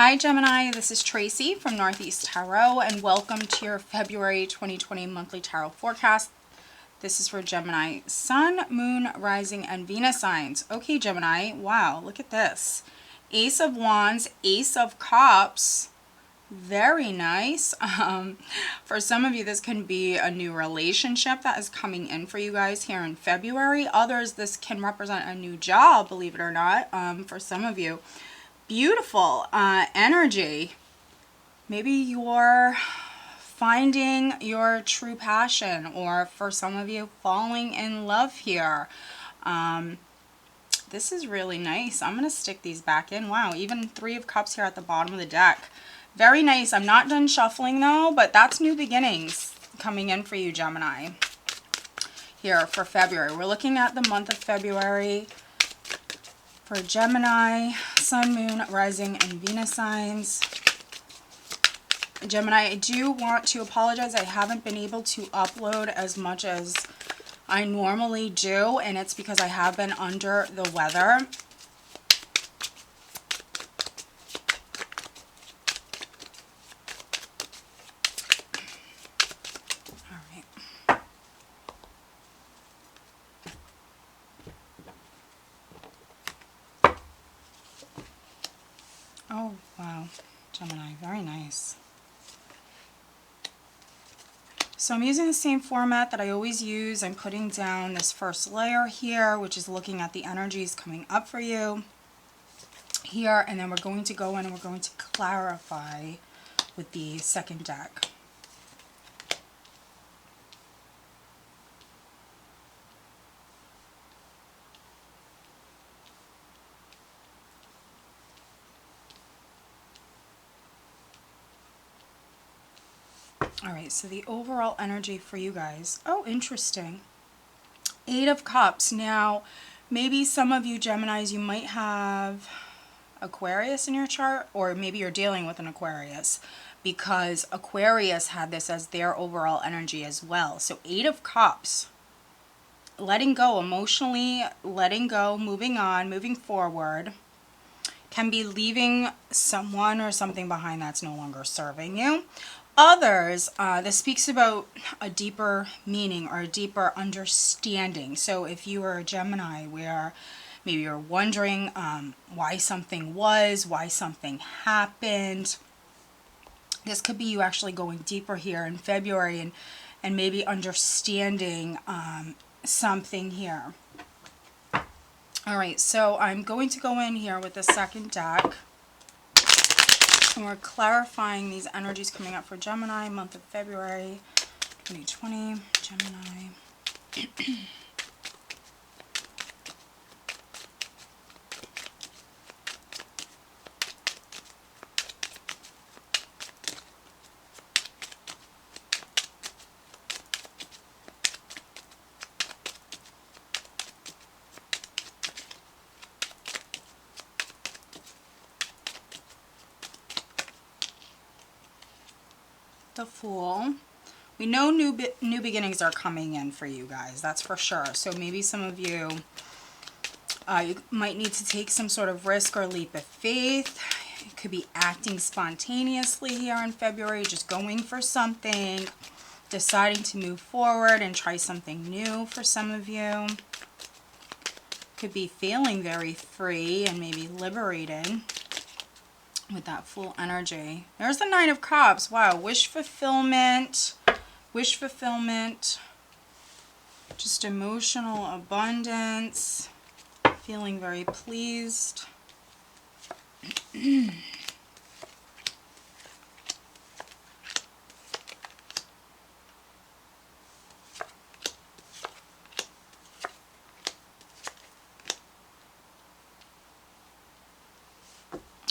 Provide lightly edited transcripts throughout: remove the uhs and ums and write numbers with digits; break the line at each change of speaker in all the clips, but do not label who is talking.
Hi Gemini, this is Tracy from Northeast Tarot and welcome to your February 2020 monthly tarot forecast. This is for Gemini Sun, Moon, Rising, and Venus signs. Okay Gemini, wow, look at this. Ace of Wands, Ace of Cups. Very nice. For some of you, this can be a new relationship that is coming in for you guys here in February. Others, this can represent a new job, believe it or not, for some of you. Beautiful energy. Maybe you're finding your true passion, or for some of you, falling in love here. This is really nice. I'm going to stick these back in. Wow, even Three of Cups here at the bottom of the deck. Very nice. I'm not done shuffling though, but that's new beginnings coming in for you, Gemini, here for February. We're looking at the month of February for Gemini, Sun, Moon, Rising, and Venus signs. Gemini, I do want to apologize. I haven't been able to upload as much as I normally do, and it's because I have been under the weather. Oh, wow, Gemini, very nice. So I'm using the same format that I always use. I'm putting down this first layer here, which is looking at the energies coming up for you here, and then we're going to go in and we're going to clarify with the second deck. All right, so the overall energy for you guys. Oh, interesting. Eight of Cups. Now, maybe some of you Geminis, you might have Aquarius in your chart, or maybe you're dealing with an Aquarius, because Aquarius had this as their overall energy as well. So Eight of Cups. Letting go emotionally, letting go, moving on, moving forward. Can be leaving someone or something behind that's no longer serving you. Others, this speaks about a deeper meaning or a deeper understanding. So if you are a Gemini where maybe you're wondering why something was, why something happened, this could be you actually going deeper here in February and maybe understanding something here. All right, so I'm going to go in here with the second deck. And we're clarifying these energies coming up for Gemini, month of February 2020, Gemini. The Fool. We know new beginnings are coming in for you guys, that's for sure. So maybe some of you, you might need to take some sort of risk or leap of faith. You could be acting spontaneously here in February, just going for something, deciding to move forward and try something new for some of you. Could be feeling very free and maybe liberated with that Fool energy. There's the Nine of Cups. Wow, wish fulfillment, just emotional abundance, feeling very pleased.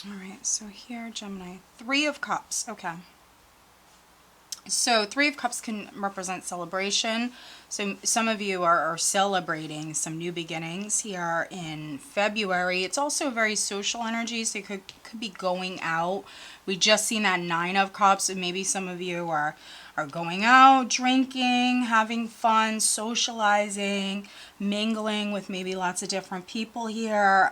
All right, so here, Gemini, Three of Cups. Okay. So Three of Cups can represent celebration. So some of you are celebrating some new beginnings here in February. It's also very social energy, so you could be going out. We just seen that Nine of Cups, and maybe some of you are going out, drinking, having fun, socializing, mingling with maybe lots of different people here.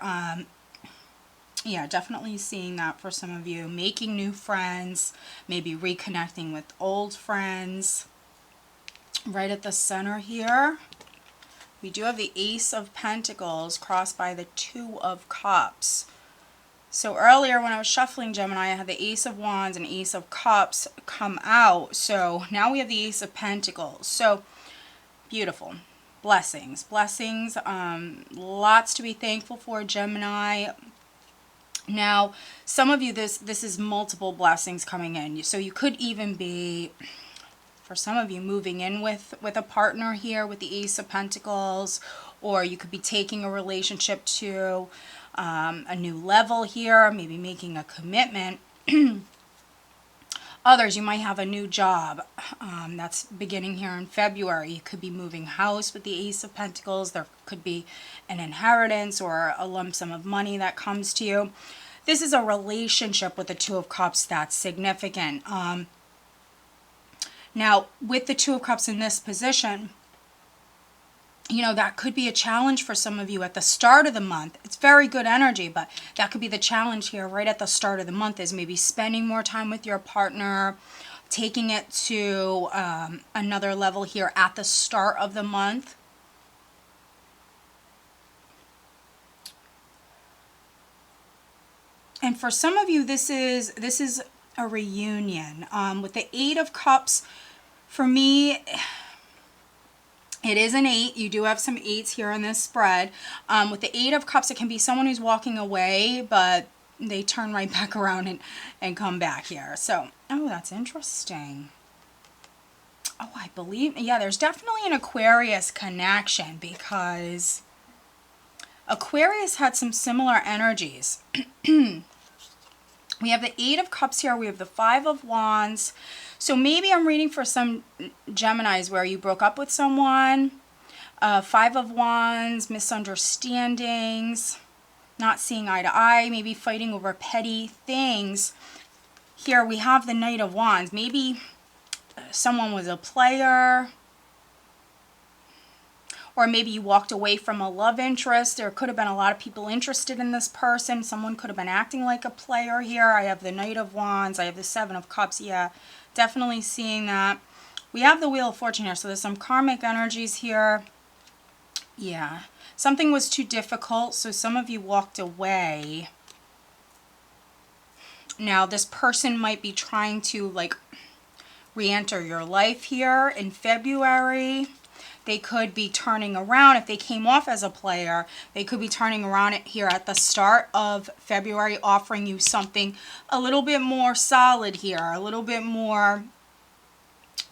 Yeah, definitely seeing that for some of you. Making new friends, maybe reconnecting with old friends. Right at the center here, we do have the Ace of Pentacles crossed by the Two of Cups. So earlier when I was shuffling Gemini, I had the Ace of Wands and Ace of Cups come out. So now we have the Ace of Pentacles. So beautiful. Blessings. Blessings. Lots to be thankful for, Gemini. Now, some of you, this is multiple blessings coming in. So you could even be, for some of you, moving in with a partner here with the Ace of Pentacles, or you could be taking a relationship to a new level here, maybe making a commitment. Others, you might have a new job that's beginning here in February. You could be moving house with the Ace of Pentacles. There could be an inheritance or a lump sum of money that comes to you. This is a relationship with the Two of Cups that's significant. Now, with the Two of Cups in this position, you know, that could be a challenge for some of you at the start of the month. It's very good energy, but that could be the challenge here right at the start of the month, is maybe spending more time with your partner, taking it to another level here at the start of the month. And for some of you, this is a reunion. With the Eight of Cups, for me, it is an 8. You do have some 8s here in this spread. With the Eight of Cups, it can be someone who's walking away, but they turn right back around and come back here. So, oh, that's interesting. Oh, I believe, yeah, there's definitely an Aquarius connection, because Aquarius had some similar energies. We have the Eight of Cups here. We have the Five of Wands. So maybe I'm reading for some Geminis where you broke up with someone. Five of Wands, misunderstandings, not seeing eye to eye, maybe fighting over petty things. Here we have the Knight of Wands. Maybe someone was a player, or maybe you walked away from a love interest. There could have been a lot of people interested in this person. Someone could have been acting like a player here. I have the Knight of Wands. I have the Seven of Cups. Yeah, definitely seeing that. We have the Wheel of Fortune here. So there's some karmic energies here. Yeah. Something was too difficult, so some of you walked away. Now, this person might be trying to, like, re-enter your life here in February. They could be turning around. If they came off as a player, they could be turning around here at the start of February, offering you something a little bit more solid here, a little bit more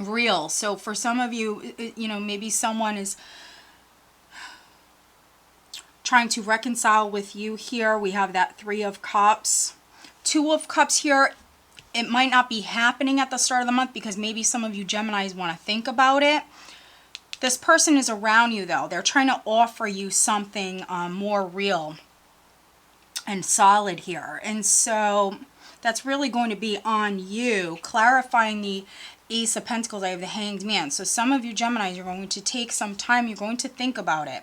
real. So for some of you, you know, maybe someone is trying to reconcile with you here. We have that Three of Cups. Two of Cups here. It might not be happening at the start of the month, because maybe some of you Geminis want to think about it. This person is around you, though. They're trying to offer you something more real and solid here. And so that's really going to be on you. Clarifying the Ace of Pentacles, I have the Hanged Man. So some of you Geminis, you're going to take some time. You're going to think about it.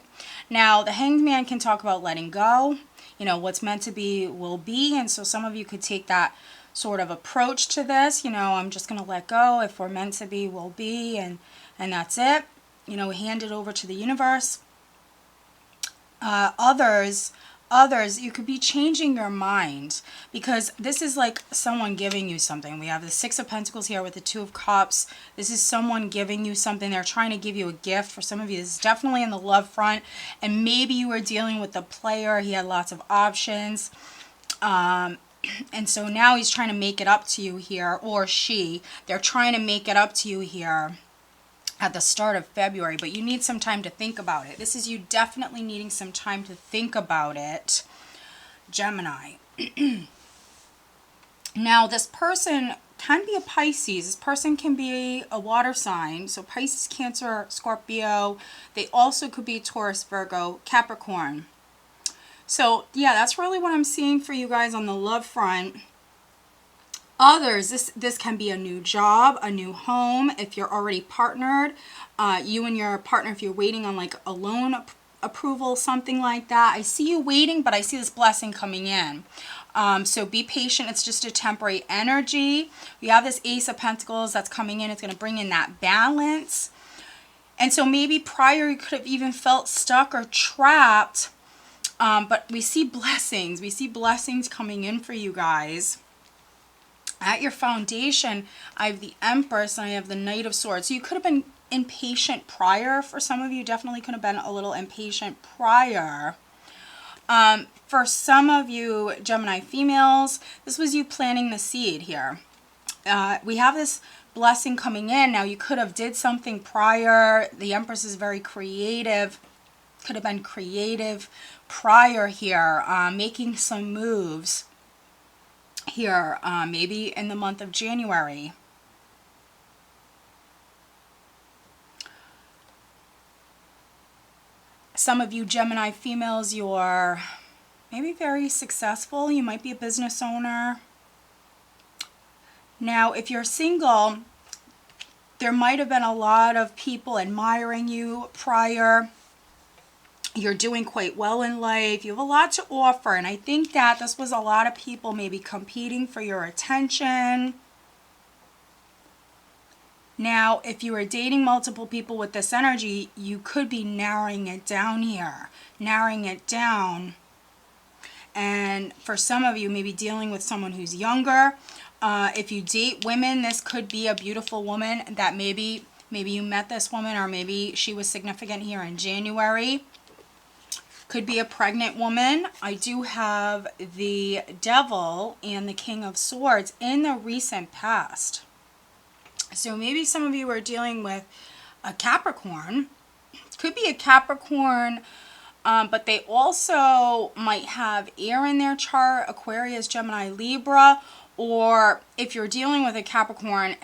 Now, the Hanged Man can talk about letting go. You know, what's meant to be will be. And so some of you could take that sort of approach to this. You know, I'm just going to let go. If we're meant to be, we'll be. And that's it. You know, hand it over to the universe. Others, you could be changing your mind, because this is like someone giving you something. We have the Six of Pentacles here with the Two of Cups. This is someone giving you something. They're trying to give you a gift. For some of you, this is definitely in the love front. And maybe you were dealing with a player. He had lots of options. And so now he's trying to make it up to you here, or she. They're trying to make it up to you here at the start of February, but you need some time to think about it. This is you definitely needing some time to think about it, Gemini. Now, this person can be a Pisces. This person can be a water sign. So Pisces, Cancer, Scorpio. They also could be Taurus, Virgo, Capricorn. So, yeah, that's really what I'm seeing for you guys on the love front. Others, this can be a new job, a new home. If you're already partnered, you and your partner, if you're waiting on like a loan approval, something like that. I see you waiting, but I see this blessing coming in. So be patient. It's just a temporary energy. You have this Ace of Pentacles that's coming in. It's going to bring in that balance. And so maybe prior you could have even felt stuck or trapped. But we see blessings. We see blessings coming in for you guys. At your foundation, I have the Empress and I have the Knight of Swords. So you could have been impatient prior. For some of you, definitely could have been a little impatient prior. For some of you Gemini females, this was you planting the seed here. We have this blessing coming in. Now you could have did something prior. The Empress is very creative. Could have been creative prior here, making some moves here, maybe in the month of January. Some of you Gemini females, you're maybe very successful. You might be a business owner. Now, if you're single, there might have been a lot of people admiring you prior. You're doing quite well in life. You have a lot to offer. And I think that this was a lot of people maybe competing for your attention. Now, if you are dating multiple people with this energy, you could be narrowing it down here. Narrowing it down. And for some of you, maybe dealing with someone who's younger. If you date women, this could be a beautiful woman that maybe you met this woman, or maybe she was significant here in January. Could be a pregnant woman. I do have the Devil and the King of Swords in the recent past. So maybe some of you are dealing with a Capricorn. Could be a Capricorn, but they also might have air in their chart, Aquarius, Gemini, Libra. Or if you're dealing with a Capricorn,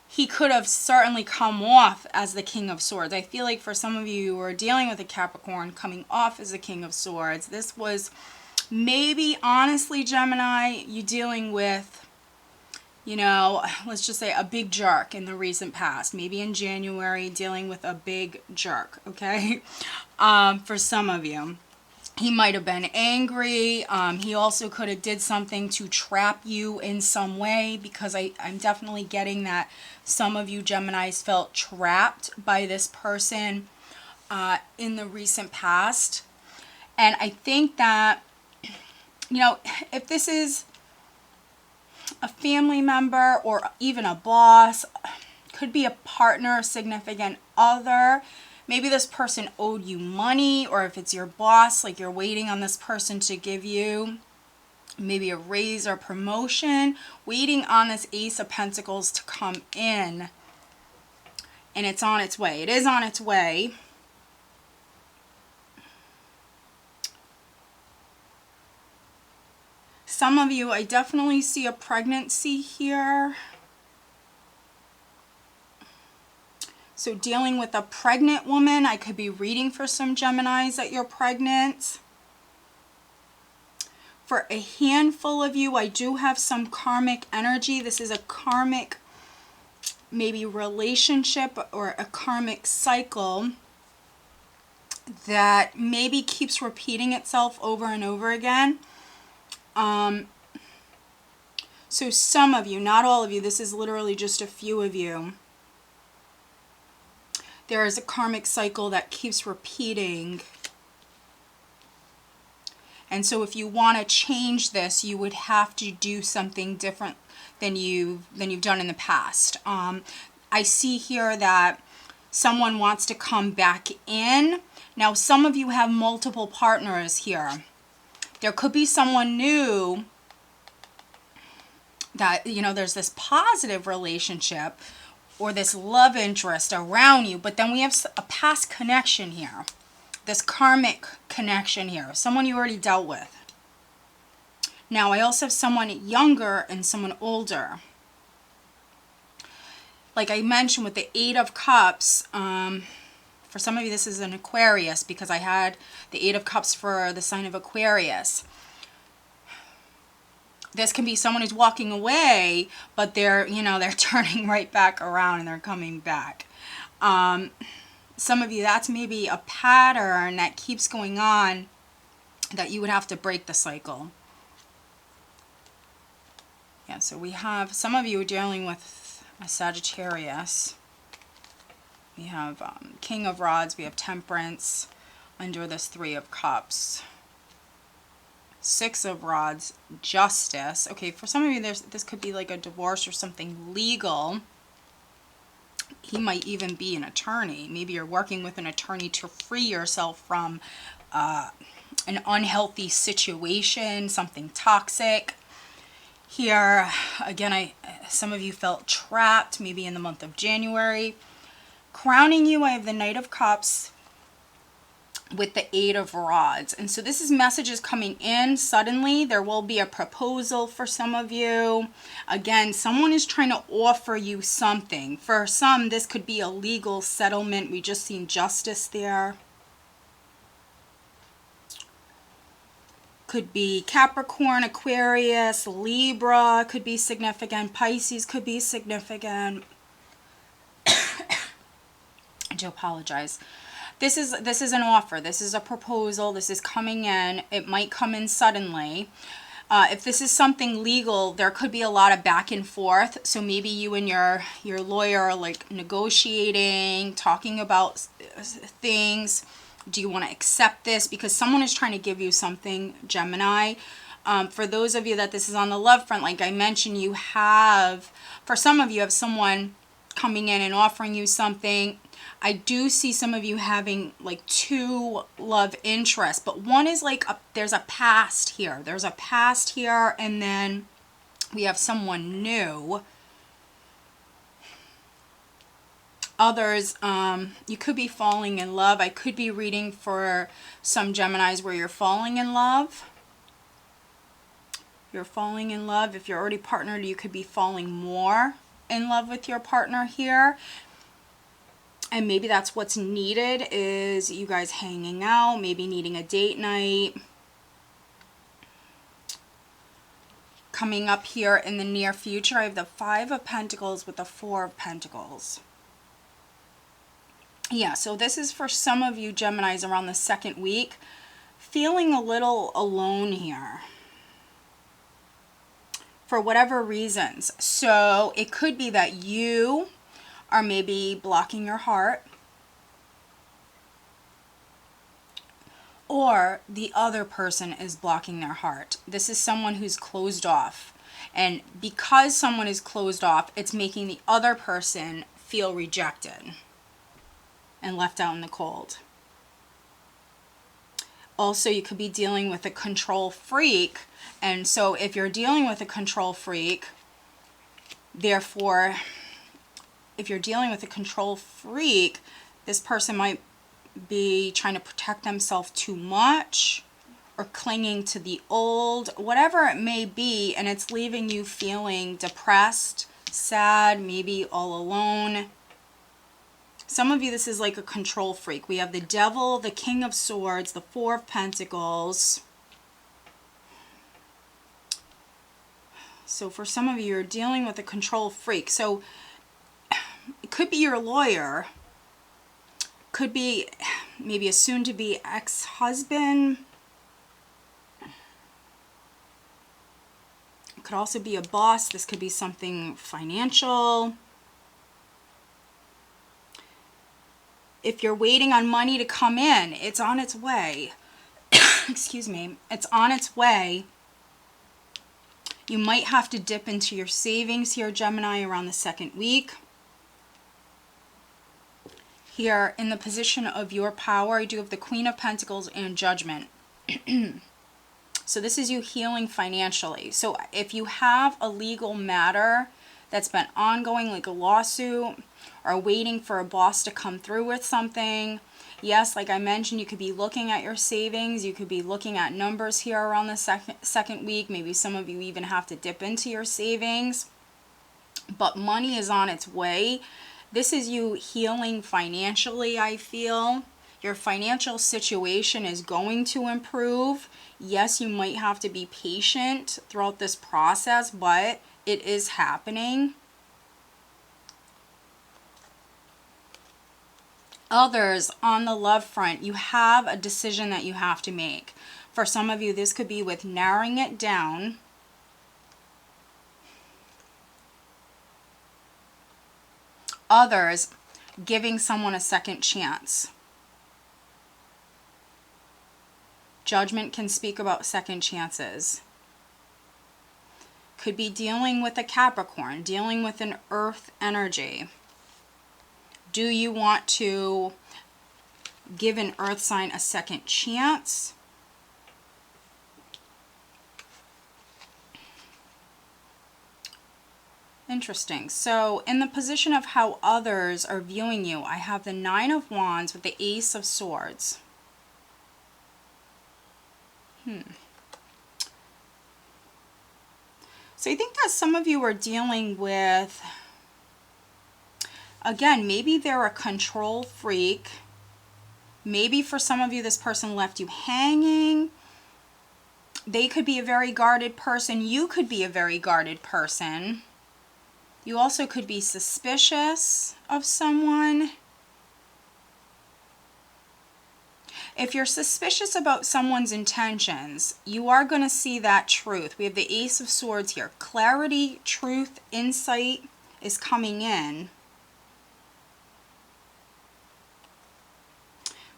he could have certainly come off as the King of Swords. I feel like for some of you who are dealing with a Capricorn coming off as the King of Swords, this was maybe, honestly, Gemini, you dealing with, you know, let's just say a big jerk in the recent past. Maybe in January, dealing with a big jerk, okay? For some of you. He might have been angry. He also could have did something to trap you in some way, because I'm definitely getting that some of you Geminis felt trapped by this person in the recent past. And I think that, you know, if this is a family member or even a boss, could be a partner, a significant other. Maybe this person owed you money, or if it's your boss, like you're waiting on this person to give you maybe a raise or promotion, waiting on this Ace of Pentacles to come in. And it's on its way. It is on its way. Some of you, I definitely see a pregnancy here. So dealing with a pregnant woman, I could be reading for some Geminis that you're pregnant. For a handful of you, I do have some karmic energy. This is a karmic, maybe relationship or a karmic cycle that maybe keeps repeating itself over and over again. So some of you, not all of you, this is literally just a few of you. There is a karmic cycle that keeps repeating. And so if you want to change this, you would have to do something different than you've done in the past. I see here that someone wants to come back in. Now, some of you have multiple partners here. There could be someone new that, you know, there's this positive relationship or this love interest around you, but then we have a past connection here, this karmic connection here, someone you already dealt with. Now, I also have someone younger and someone older. Like I mentioned with the Eight of Cups, for some of you this is an Aquarius, because I had the Eight of Cups for the sign of Aquarius. This can be someone who's walking away, but they're, you know, they're turning right back around and they're coming back. some of you, that's maybe a pattern that keeps going on that you would have to break the cycle. Yeah, so we have, some of you are dealing with a Sagittarius. We have King of Rods, we have Temperance under this Three of Cups. Six of Rods, Justice. Okay, for some of you, this could be like a divorce or something legal. He might even be an attorney. Maybe you're working with an attorney to free yourself from an unhealthy situation, something toxic. Here, again, some of you felt trapped, maybe in the month of January. Crowning you, I have the Knight of Cups with the Eight of Rods. And so this is messages coming in suddenly. There will be a proposal for some of you. Again, someone is trying to offer you something. For some, this could be a legal settlement. We just seen Justice there. Could be Capricorn, Aquarius, Libra could be significant. Pisces could be significant. I do apologize. This is an offer. This is a proposal. This is coming in. It might come in suddenly. If this is something legal, there could be a lot of back and forth. So maybe you and your lawyer are like negotiating, talking about things. Do you want to accept this? Because someone is trying to give you something, Gemini. For those of you that this is on the love front, like I mentioned, you have, for some of you have someone coming in and offering you something. I do see some of you having like two love interests, but one is like, there's a past here. There's a past here, and then we have someone new. Others, you could be falling in love. I could be reading for some Geminis where you're falling in love. You're falling in love. If you're already partnered, you could be falling more in love with your partner here. And maybe that's what's needed, is you guys hanging out, maybe needing a date night. Coming up here in the near future, I have the Five of Pentacles with the Four of Pentacles. Yeah, so this is for some of you Geminis around the second week, feeling a little alone here for whatever reasons. So it could be that you are maybe blocking your heart, or the other person is blocking their heart. This is someone who's closed off. And because someone is closed off, it's making the other person feel rejected and left out in the cold. Also, you could be dealing with a control freak. And so if you're dealing with a control freak, therefore, if you're dealing with a control freak, this person might be trying to protect themselves too much, or clinging to the old, whatever it may be, and it's leaving you feeling depressed, sad, maybe all alone. Some of you, this is like a control freak. We have the Devil, the King of Swords, the Four of Pentacles. So for some of you, you're dealing with a control freak. So it could be your lawyer, could be maybe a soon-to-be ex-husband. It could also be a boss. This could be something financial. If you're waiting on money to come in, it's on its way. Excuse me. It's on its way. You might have to dip into your savings here, Gemini, around the second week. Here, in the position of your power, I do have the Queen of Pentacles and Judgment. So this is you healing financially. So if you have a legal matter that's been ongoing, like a lawsuit, or waiting for a boss to come through with something, yes, like I mentioned, you could be looking at your savings. You could be looking at numbers here around the second week. Maybe some of you even have to dip into your savings. But money is on its way. This is you healing financially, I feel. Your financial situation is going to improve. Yes, you might have to be patient throughout this process, but it is happening. Others, on the love front, you have a decision that you have to make. For some of you, this could be with narrowing it down. Others, giving someone a second chance. Judgment can speak about second chances. Could be dealing with a Capricorn, dealing with an earth energy. Do you want to give an earth sign a second chance? Interesting. So in the position of how others are viewing you, I have the Nine of Wands with the Ace of Swords. So I think that some of you are dealing with, again, maybe they're a control freak. Maybe for some of you, this person left you hanging. They could be a very guarded person. You could be a very guarded person. You also could be suspicious of someone. If you're suspicious about someone's intentions, you are going to see that truth. We have the Ace of Swords here. Clarity, truth, insight is coming in.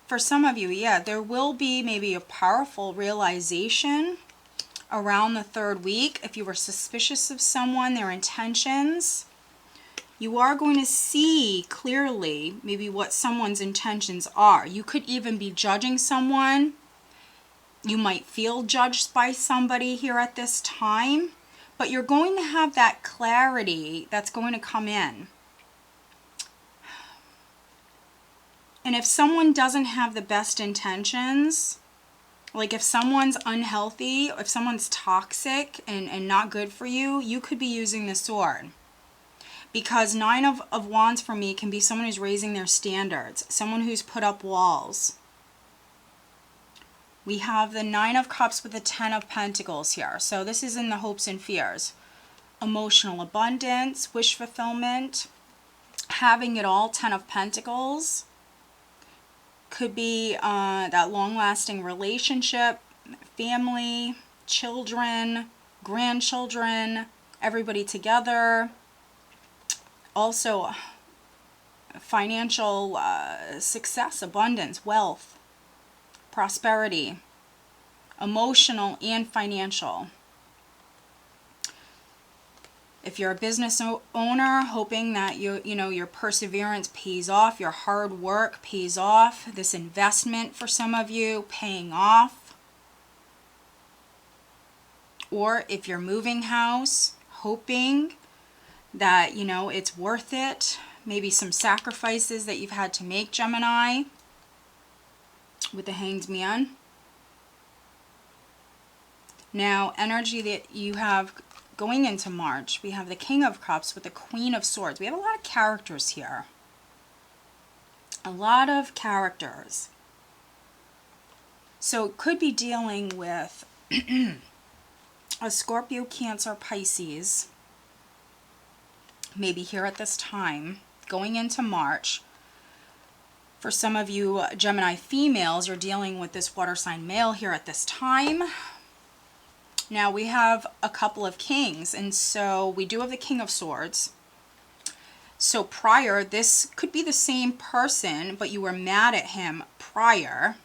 For some of you, yeah, there will be maybe a powerful realization around the third week. If you were suspicious of someone, their intentions, you are going to see clearly maybe what someone's intentions are. You could even be judging someone. You might feel judged by somebody here at this time, but you're going to have that clarity that's going to come in. And if someone doesn't have the best intentions, like if someone's unhealthy, if someone's toxic and not good for you, you could be using the sword. Because Nine of Wands for me can be someone who's raising their standards, someone who's put up walls. We have the Nine of Cups with the Ten of Pentacles here. So this is in the hopes and fears. Emotional abundance, wish fulfillment, having it all, Ten of Pentacles. Could be that long-lasting relationship, family, children, grandchildren, everybody together. Also, financial success, abundance, wealth, prosperity, emotional and financial. If you're a business owner, hoping that your perseverance pays off, your hard work pays off, this investment for some of you paying off. Or if you're moving house, hoping that, it's worth it. Maybe some sacrifices that you've had to make, Gemini, with the Hanged Man. Now, energy that you have going into March, we have the King of Cups with the Queen of Swords. We have a lot of characters here. A lot of characters. So it could be dealing with a Scorpio, Cancer, Pisces, maybe here at this time, going into March. For some of you Gemini females, you're dealing with this water sign male here at this time. Now we have a couple of kings, and so we do have the King of Swords. So prior, this could be the same person, but you were mad at him prior.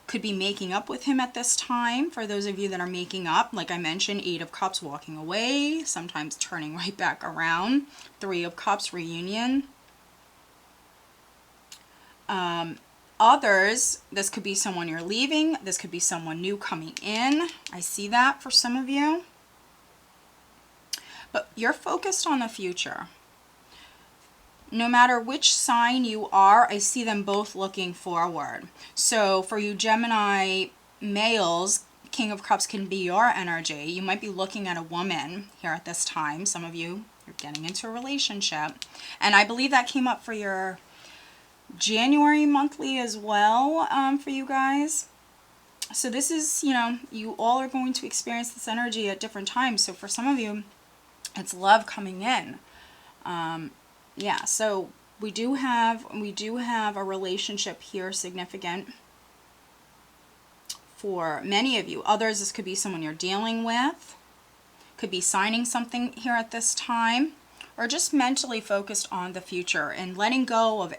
Could be making up with him at this time. For those of you that are making up, like I mentioned, Eight of Cups, walking away, sometimes turning right back around. Three of Cups, reunion. Others, this could be someone you're leaving. This could be someone new coming in. I see that for some of you. But you're focused on the future. No matter which sign you are, I see them both looking forward. So for you Gemini males, King of Cups can be your energy. You might be looking at a woman here at this time. Some of you, you're getting into a relationship. And I believe that came up for your January monthly as well, for you guys. So this is, you all are going to experience this energy at different times. So for some of you, it's love coming in. Yeah, so we do have a relationship here significant for many of you. Others, this could be someone you're dealing with, could be signing something here at this time, or just mentally focused on the future and letting go of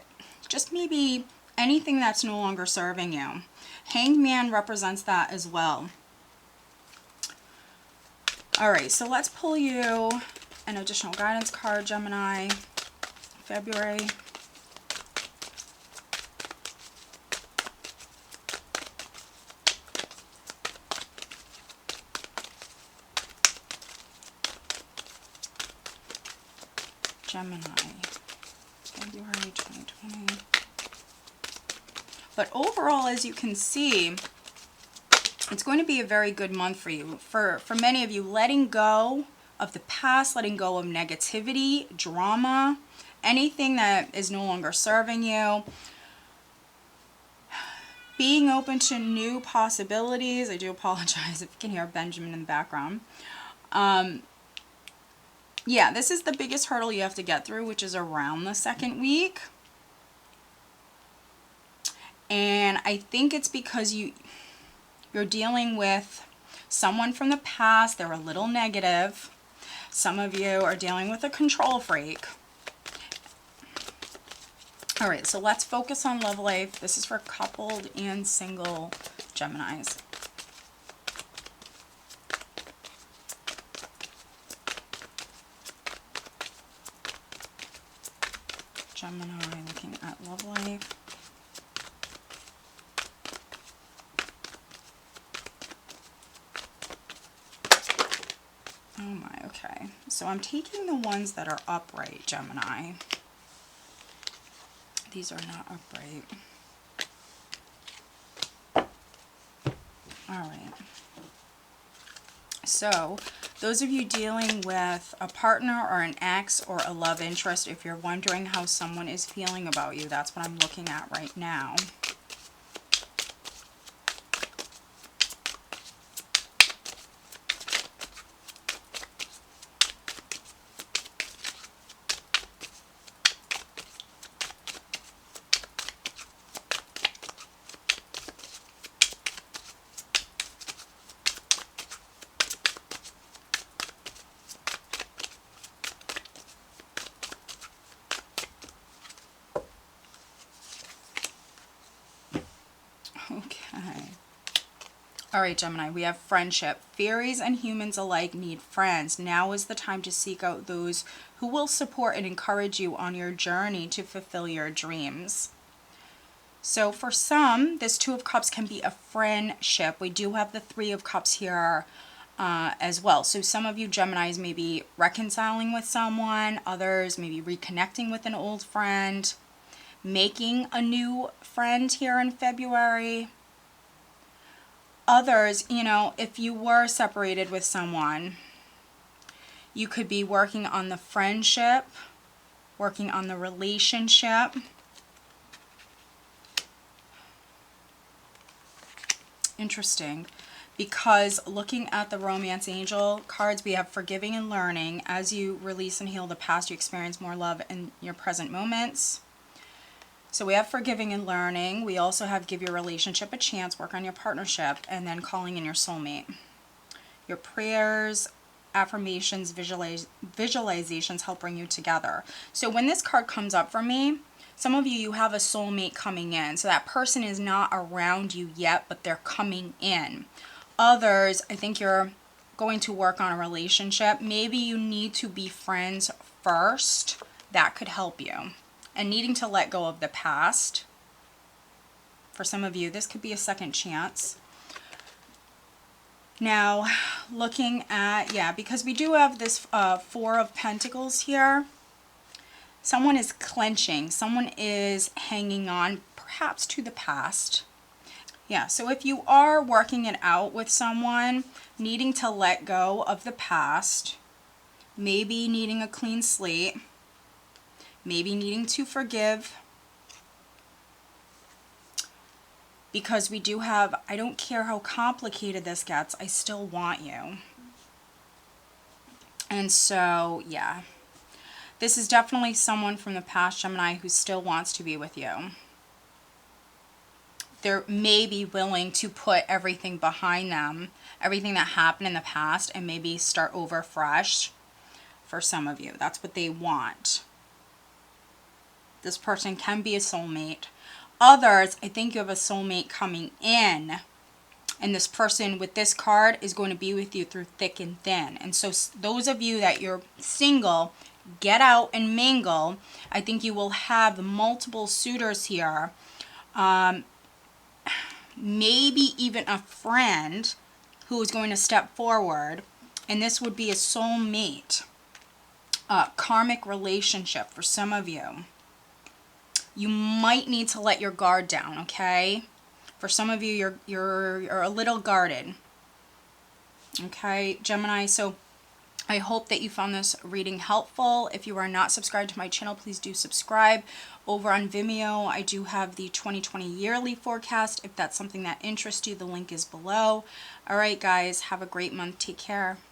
just maybe anything that's no longer serving you. Hanged Man represents that as well. All right, so let's pull you an additional guidance card, Gemini, February. Gemini, February 2020. But overall, as you can see, it's going to be a very good month for you. For many of you, letting go of the past, letting go of negativity, drama, anything that is no longer serving you. Being open to new possibilities. I do apologize if you can hear Benjamin in the background. Yeah, this is the biggest hurdle you have to get through, which is around the second week. And I think it's because you're dealing with someone from the past. They're a little negative. Some of you are dealing with a control freak. All right, so let's focus on love life. This is for coupled and single Geminis. Gemini, looking at love life. Oh my, okay. So I'm taking the ones that are upright, Gemini. These are not upright. All right. So those of you dealing with a partner or an ex or a love interest, if you're wondering how someone is feeling about you, that's what I'm looking at right now. Okay. All right, Gemini, we have friendship. Fairies and humans alike need friends. Now is the time to seek out those who will support and encourage you on your journey to fulfill your dreams. So for some, this Two of Cups can be a friendship. We do have the Three of Cups here as well. So some of you Geminis may be reconciling with someone. Others may be reconnecting with an old friend. Making a new friend here in February. Others, you know, if you were separated with someone, you could be working on the friendship, working on the relationship. Interesting, because looking at the romance angel cards, we have forgiving and learning. As you release and heal the past, you experience more love in your present moments. So we have forgiving and learning. We also have give your relationship a chance, work on your partnership, and then calling in your soulmate. Your prayers, affirmations, visualizations help bring you together. So when this card comes up for me, some of you have a soulmate coming in. So that person is not around you yet, but they're coming in. Others, I think you're going to work on a relationship. Maybe you need to be friends first. That could help you. And needing to let go of the past. For some of you, this could be a second chance. Now, looking at, yeah, because we do have this Four of Pentacles here. Someone is clenching. Someone is hanging on, perhaps to the past. Yeah, so if you are working it out with someone, needing to let go of the past, maybe needing a clean slate, maybe needing to forgive, because we do have, I don't care how complicated this gets, I still want you. And so, yeah. This is definitely someone from the past, Gemini, who still wants to be with you. They're maybe willing to put everything behind them, everything that happened in the past, and maybe start over fresh for some of you. That's what they want. This person can be a soulmate. Others, I think you have a soulmate coming in. And this person with this card is going to be with you through thick and thin. And so those of you that you're single, get out and mingle. I think you will have multiple suitors here. Maybe even a friend who is going to step forward. And this would be a soulmate. Karmic relationship for some of you. You might need to let your guard down, okay? For some of you, you're a little guarded. Okay, Gemini, so I hope that you found this reading helpful. If you are not subscribed to my channel, please do subscribe. Over on Vimeo, I do have the 2020 yearly forecast. If that's something that interests you, the link is below. All right, guys, have a great month. Take care.